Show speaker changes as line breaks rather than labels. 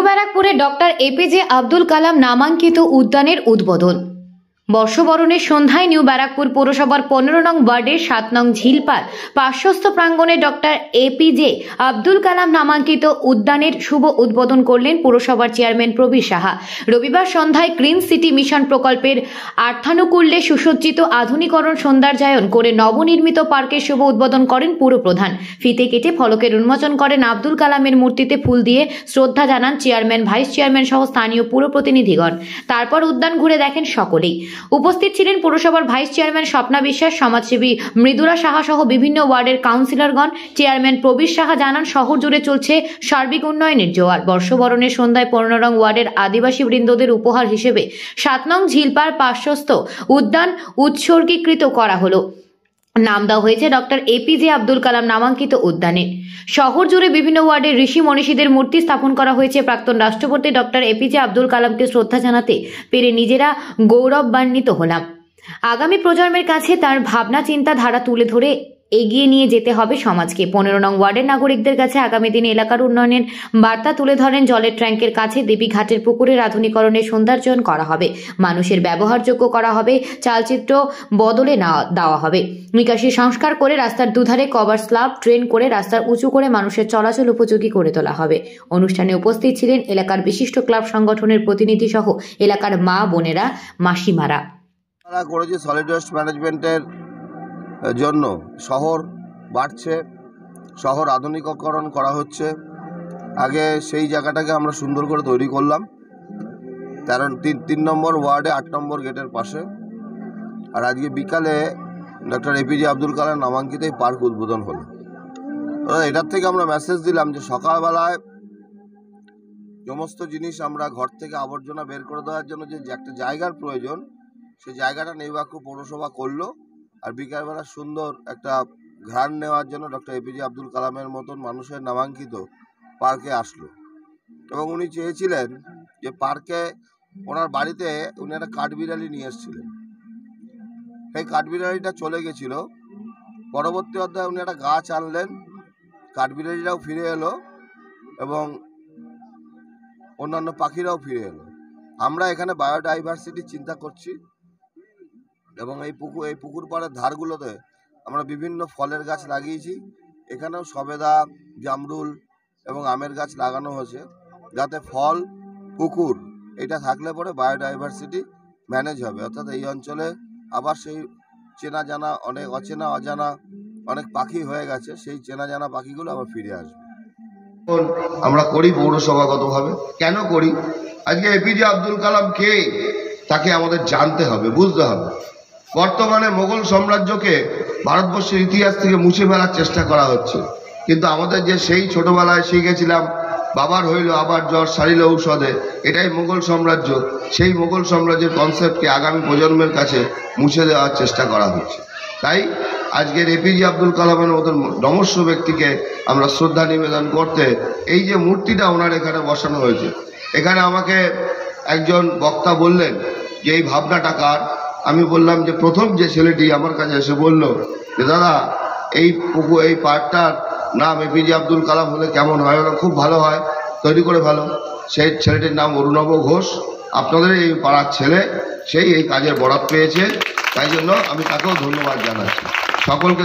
ব্যারাকপুরে doctor APJ Abdul Kalam নামাঙ্কিত উদ্যানের উদ্বোধন। বর্ষবরণের সন্ধ্যায় নিউ ব্যারাকপুর পৌরসভার 15 নং ওয়ার্ডের 7 নং ঝিলপার পার্শ্বস্থ প্রাঙ্গণে ডক্টর এপিজে আব্দুল কালাম নামাঙ্কিত উদ্যানের শুভ উদ্বোধন করলেন পৌরসভার চেয়ারম্যান প্রবীর সাহা। রবিবার সন্ধ্যায় গ্রিন সিটি মিশন প্রকল্পের অর্থানুকূল্যে সুসজ্জিত আধুনিকরণ সৌন্দর্যায়ন করে নবনির্মিত পার্কের শুভ উদ্বোধন করেন পুরপ্রধান। ফিতে কেটে ফলকের উন্মোচন করেন আব্দুল কালামের মূর্তিতে ফুল দিয়ে শ্রদ্ধা জানান চেয়ারম্যান, ভাইস চেয়ারম্যান সহ স্থানীয় পুর প্রতিনিধিগণ। তারপর উদ্যান ঘুরে দেখেন সকলেই। উপস্থিত ছিলেন পৌরসভার ভাইস চেয়ারম্যান স্বপ্না বিশ্বাস, সমাজসেবী মৃদুলা সাহা সহ বিভিন্ন ওয়ার্ডের কাউন্সিলরগণ। চেয়ারম্যান প্রবীর সাহা জানান, শহর জুড়ে চলছে সার্বিক উন্নয়নের জোয়ার। বর্ষবরণের সন্ধ্যায় 15 নং ওয়ার্ডের আদিবাসী বৃন্দদের উপহার হিসেবে 7 নং ঝিলপার পার্শ্বস্থ উদ্যান উৎসর্গীকৃত করা হলো। নাম দেওয়া হয়েছে ডক্টর এপিজে আব্দুল কালাম নামাঙ্কিত উদ্যানে। শহর জুড়ে বিভিন্ন ওয়ার্ডে ঋষি মনীষীদের মূর্তি স্থাপন করা হয়েছে। প্রাক্তন রাষ্ট্রপতি ডক্টর এপিজে আব্দুল কালামকে শ্রদ্ধা জানাতে পেরে নিজেরা গৌরবান্বিত হলাম। আগামী প্রজন্মের কাছে তার ভাবনা চিন্তাধারা তুলে ধরে এগিয়ে নিয়ে যেতে হবে সমাজকে। 15 নং ওয়ার্ডের নাগরিকদের কাছে আগামী দিনে এলাকার উন্নয়নের বার্তা তুলে ধরেন। জলের ট্যাঙ্কের কাছে দেবীঘাটের পুকুরের আধুনিকরণের সৌন্দর্যায়ন করা হবে, মানুষের ব্যবহারযোগ্য করা হবে, চালচিত্র বদলে না দেওয়া হবে, নিকাশি সংস্কার করে রাস্তার দুধারে কভার স্ল্যাব ট্রেন করে রাস্তার উঁচু করে মানুষের চলাচল উপযোগী করে তোলা হবে। অনুষ্ঠানে উপস্থিত ছিলেন এলাকার বিশিষ্ট ক্লাব সংগঠনের প্রতিনিধি সহ এলাকার মা বোনেরা, মাসিমারা।
করেছি সলিড ওয়েস্ট ম্যানেজমেন্টের জন্য শহর বাড়ছে, শহর আধুনিকীকরণ করা হচ্ছে। আগে সেই জায়গাটাকে আমরা সুন্দর করে তৈরি করলাম 3 নম্বর ওয়ার্ডে 8 নম্বর গেটের পাশে। আর আজকে বিকালে ডক্টর এপিজে আব্দুল কালাম নামাঙ্কিত এই পার্ক উদ্বোধন হলো। এটার থেকে আমরা মেসেজ দিলাম যে সকালবেলায় সমস্ত জিনিস আমরা ঘর থেকে আবর্জনা বের করে দেওয়ার জন্য যে একটা জায়গার প্রয়োজন, সেই জায়গাটা নিউ ব্যারাকপুর পৌরসভা করলো। আর বিকালবেলা সুন্দর একটা ঘ্রাণ নেওয়ার জন্য ডক্টর এপিজে আব্দুল কালামের মতন মানুষের নামাঙ্কিত পার্কে আসলো। এবং উনি চেয়েছিলেন যে পার্কে ওনার বাড়িতে উনি একটা কাঠবিড়ালি নিয়ে এসেছিলেন। সেই কাঠবিড়ালিটা চলে গেছিল। পরবর্তী অধ্যায়ে উনি একটা গাছ আনলেন, কাঠবিড়ালিটাও ফিরে এলো এবং অন্যান্য পাখিরাও ফিরে এলো। আমরা এখানে বায়োডাইভার্সিটি চিন্তা করছি এবং এই পুকুর পাড়ের ধারগুলোতে আমরা বিভিন্ন ফলের গাছ লাগিয়েছি। এখানেও সবেদা, জামরুল এবং আমের গাছ লাগানো হয়েছে, যাতে ফল, পুকুর এটা থাকলে পরে বায়োডাইভার্সিটি ম্যানেজ হবে। অর্থাৎ এই অঞ্চলে আবার সেই চেনা জানা অনেক অচেনা অজানা অনেক পাখি হয়ে গেছে, সেই চেনা জানা পাখিগুলো আবার ফিরে আসবে।
আমরা করি পৌরসভাগতভাবে। কেন করি? আজকে এপিজে আব্দুল কালাম কে তাকে আমাদের জানতে হবে, বুঝতে হবে। বর্তমানে মোগল সাম্রাজ্যকে ভারতবর্ষের ইতিহাস থেকে মুছে ফেলার চেষ্টা করা হচ্ছে, কিন্তু আমাদের যে সেই ছোটবেলায় শিখেছিলাম বাবার হইল আবার জ্বর সারিল ঔষধে, এটাই মোগল সাম্রাজ্য। সেই মোগল সাম্রাজ্যের কনসেপ্টকে আগামী প্রজন্মের কাছে মুছে দেওয়ার চেষ্টা করা হচ্ছে। তাই আজকের এপিজে আব্দুল কালামের মতন নমস্য ব্যক্তিকে আমরা শ্রদ্ধা নিবেদন করতে এই যে মূর্তিটা ওনার এখানে বসানো হয়েছে, এখানে আমাকে একজন বক্তা বললেন যে এই ভাবনাটা কার। আমি বললাম যে প্রথম যে ছেলেটি আমার কাছে এসে বলল যে দাদা এই পার্কটার নাম এপিজে আব্দুল কালাম হলে কেমন হয়? খুব ভালো হয়, তৈরি করে ভালো। সেই ছেলেটির নাম অরুণব ঘোষ, আপনাদের এই পাড়ার ছেলে, সেই এই কাজের বরাত পেয়েছে। তাই জন্য আমি তাকেও ধন্যবাদ জানাচ্ছি। সকলকে